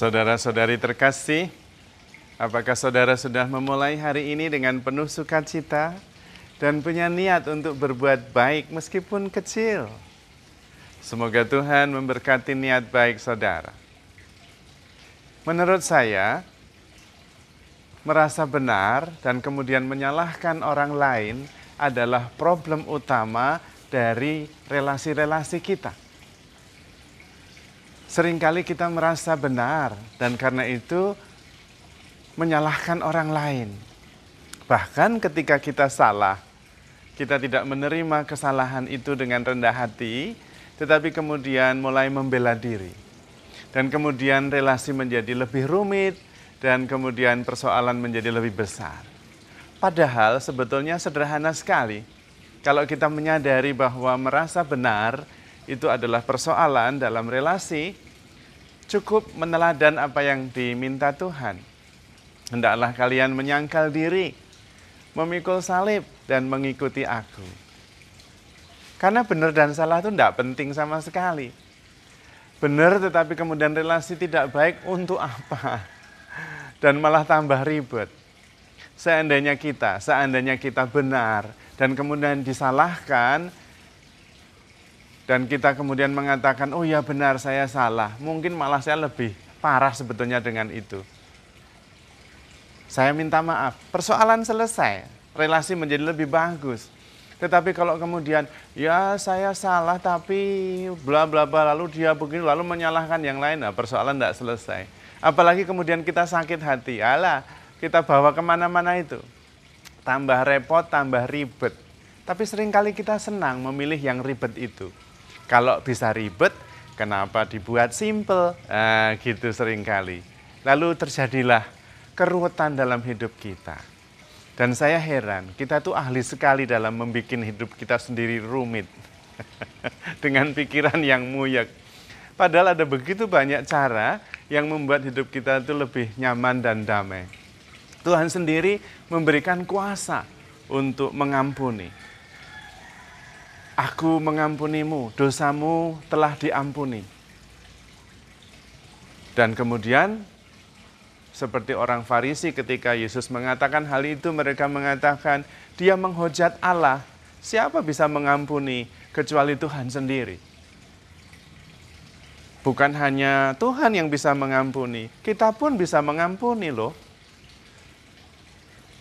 Saudara-saudari terkasih, apakah saudara sudah memulai hari ini dengan penuh sukacita dan punya niat untuk berbuat baik meskipun kecil? Semoga Tuhan memberkati niat baik saudara. Menurut saya, merasa benar dan kemudian menyalahkan orang lain adalah problem utama dari relasi-relasi kita. Seringkali kita merasa benar dan karena itu menyalahkan orang lain. Bahkan ketika kita salah, kita tidak menerima kesalahan itu dengan rendah hati, tetapi kemudian mulai membela diri. Dan kemudian relasi menjadi lebih rumit dan kemudian persoalan menjadi lebih besar. Padahal sebetulnya sederhana sekali. Kalau kita menyadari bahwa merasa benar itu adalah persoalan dalam relasi, cukup meneladan apa yang diminta Tuhan. Hendaklah kalian menyangkal diri, memikul salib, dan mengikuti aku. Karena benar dan salah itu tidak penting sama sekali. Benar tetapi kemudian relasi tidak baik untuk apa? Dan malah tambah ribet. Seandainya kita benar, dan kemudian disalahkan, dan kita kemudian mengatakan, oh ya benar saya salah. Mungkin malah saya lebih parah sebetulnya dengan itu. Saya minta maaf, persoalan selesai, relasi menjadi lebih bagus. Tetapi kalau kemudian, ya saya salah tapi bla bla bla, lalu dia begini, lalu menyalahkan yang lain, nah persoalan tidak selesai. Apalagi kemudian kita sakit hati, alah kita bawa kemana-mana itu. Tambah repot, tambah ribet. Tapi seringkali kita senang memilih yang ribet itu. Kalau bisa ribet, kenapa dibuat simple? Nah, gitu seringkali. Lalu terjadilah keruwetan dalam hidup kita. Dan saya heran, kita tuh ahli sekali dalam membuat hidup kita sendiri rumit. Dengan pikiran yang muyek. Padahal ada begitu banyak cara yang membuat hidup kita itu lebih nyaman dan damai. Tuhan sendiri memberikan kuasa untuk mengampuni. Aku mengampunimu, dosamu telah diampuni. Dan kemudian, seperti orang Farisi ketika Yesus mengatakan hal itu, mereka mengatakan, dia menghujat Allah, siapa bisa mengampuni kecuali Tuhan sendiri. Bukan hanya Tuhan yang bisa mengampuni, kita pun bisa mengampuni loh.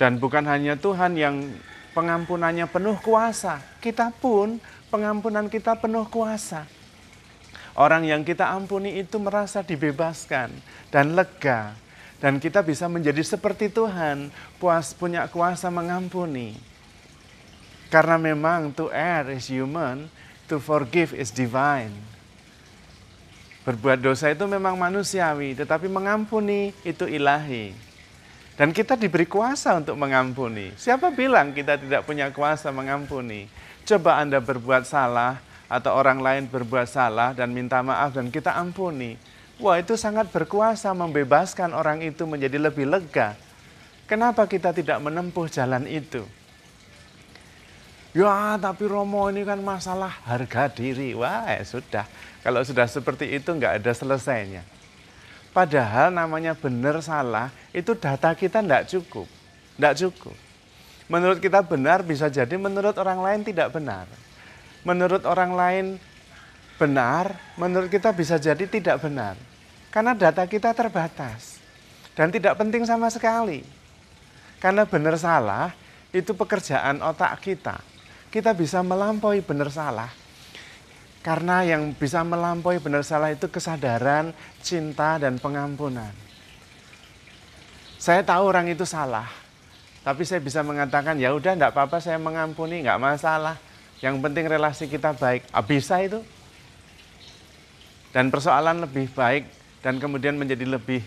Dan bukan hanya Tuhan yang pengampunannya penuh kuasa, kita pun pengampunan kita penuh kuasa. Orang yang kita ampuni itu merasa dibebaskan dan lega. Dan kita bisa menjadi seperti Tuhan, punya kuasa mengampuni. Karena memang to err is human, to forgive is divine. Berbuat dosa itu memang manusiawi, tetapi mengampuni itu ilahi. Dan kita diberi kuasa untuk mengampuni. Siapa bilang kita tidak punya kuasa mengampuni? Coba Anda berbuat salah atau orang lain berbuat salah dan minta maaf dan kita ampuni. Wah, itu sangat berkuasa membebaskan orang itu menjadi lebih lega. Kenapa kita tidak menempuh jalan itu? Ya, tapi Romo ini kan masalah harga diri. Wah, sudah. Kalau sudah seperti itu nggak ada selesainya. Padahal namanya benar salah, itu data kita tidak cukup. Tidak cukup. Menurut kita benar, bisa jadi menurut orang lain tidak benar. Menurut orang lain benar, menurut kita bisa jadi tidak benar. Karena data kita terbatas. Dan tidak penting sama sekali. Karena benar salah, itu pekerjaan otak kita. Kita bisa melampaui benar salah. Karena yang bisa melampaui benar salah itu kesadaran, cinta, dan pengampunan. Saya tahu orang itu salah, tapi saya bisa mengatakan, ya udah enggak apa-apa saya mengampuni, enggak masalah. Yang penting relasi kita baik. Bisa itu. Dan persoalan lebih baik, dan kemudian menjadi lebih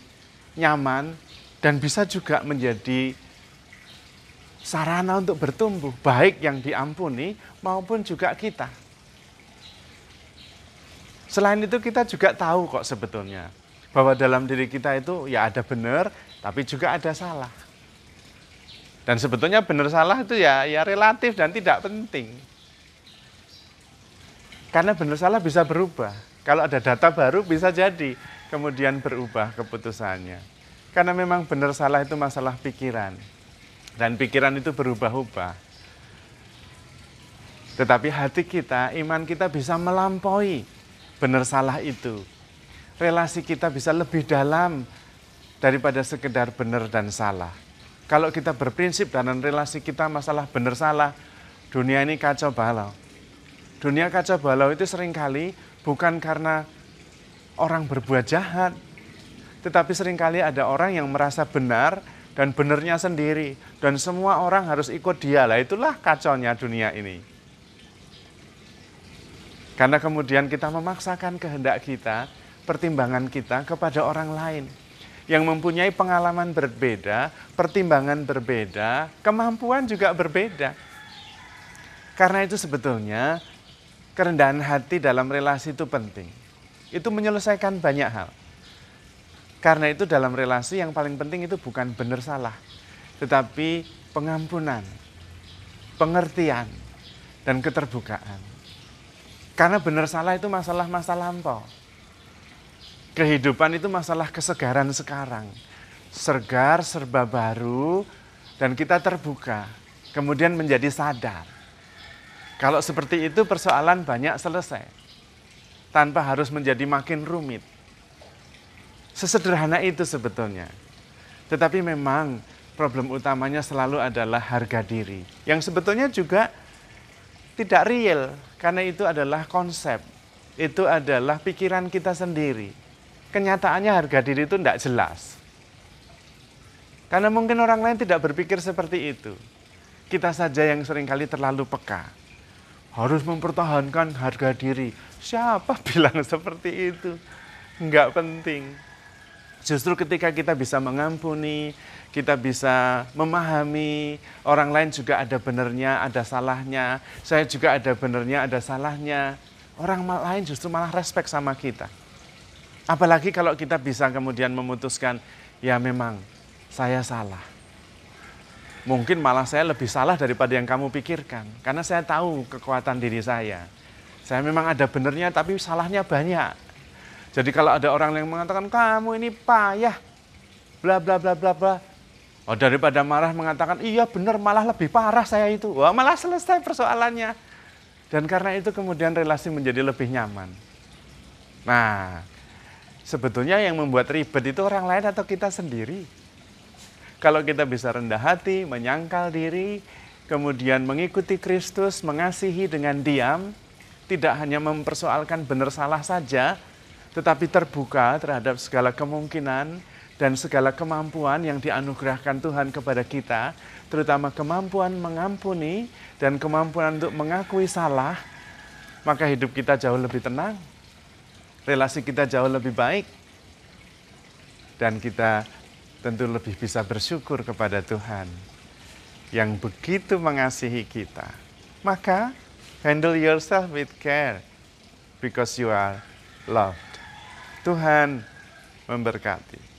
nyaman, dan bisa juga menjadi sarana untuk bertumbuh, baik yang diampuni maupun juga kita. Selain itu kita juga tahu kok sebetulnya bahwa dalam diri kita itu ya ada benar, tapi juga ada salah. Dan sebetulnya benar salah itu ya relatif dan tidak penting. Karena benar salah bisa berubah. Kalau ada data baru bisa jadi kemudian berubah keputusannya. Karena memang benar salah itu masalah pikiran. Dan pikiran itu berubah-ubah. Tetapi hati kita, iman kita bisa melampaui benar salah itu. Relasi kita bisa lebih dalam daripada sekedar benar dan salah. Kalau kita berprinsip dalam relasi kita masalah benar salah, dunia ini kacau balau. Dunia kacau balau itu seringkali bukan karena orang berbuat jahat, tetapi seringkali ada orang yang merasa benar dan benarnya sendiri, dan semua orang harus ikut dia. Lah itulah kacaunya dunia ini. Karena kemudian kita memaksakan kehendak kita, pertimbangan kita kepada orang lain yang mempunyai pengalaman berbeda, pertimbangan berbeda, kemampuan juga berbeda. Karena itu sebetulnya kerendahan hati dalam relasi itu penting. Itu menyelesaikan banyak hal. Karena itu dalam relasi yang paling penting itu bukan benar salah, tetapi pengampunan, pengertian, dan keterbukaan. Karena benar salah itu masalah masa lampau. Kehidupan itu masalah kesegaran sekarang. Segar, serba baru, dan kita terbuka. Kemudian menjadi sadar. Kalau seperti itu persoalan banyak selesai. Tanpa harus menjadi makin rumit. Sesederhana itu sebetulnya. Tetapi memang problem utamanya selalu adalah harga diri. Yang sebetulnya juga tidak real. Karena itu adalah konsep. Itu adalah pikiran kita sendiri. Kenyataannya harga diri itu tidak jelas. Karena mungkin orang lain tidak berpikir seperti itu. Kita saja yang seringkali terlalu peka. Harus mempertahankan harga diri. Siapa bilang seperti itu? Enggak penting. Justru ketika kita bisa mengampuni, kita bisa memahami, orang lain juga ada benarnya, ada salahnya. Saya juga ada benarnya, ada salahnya. Orang lain justru malah respect sama kita. Apalagi kalau kita bisa kemudian memutuskan, ya memang saya salah. Mungkin malah saya lebih salah daripada yang kamu pikirkan. Karena saya tahu kekuatan diri saya. Saya memang ada benernya tapi salahnya banyak. Jadi kalau ada orang yang mengatakan kamu ini payah, bla bla bla bla bla. Oh, daripada marah mengatakan iya benar malah lebih parah saya itu. Wah, malah selesai persoalannya. Dan karena itu kemudian relasi menjadi lebih nyaman. Nah, sebetulnya yang membuat ribet itu orang lain atau kita sendiri. Kalau kita bisa rendah hati, menyangkal diri, kemudian mengikuti Kristus, mengasihi dengan diam, tidak hanya mempersoalkan benar salah saja, tetapi terbuka terhadap segala kemungkinan dan segala kemampuan yang dianugerahkan Tuhan kepada kita, terutama kemampuan mengampuni dan kemampuan untuk mengakui salah, maka hidup kita jauh lebih tenang, relasi kita jauh lebih baik, dan kita tentu lebih bisa bersyukur kepada Tuhan yang begitu mengasihi kita. Maka, handle yourself with care because you are loved. Tuhan memberkati.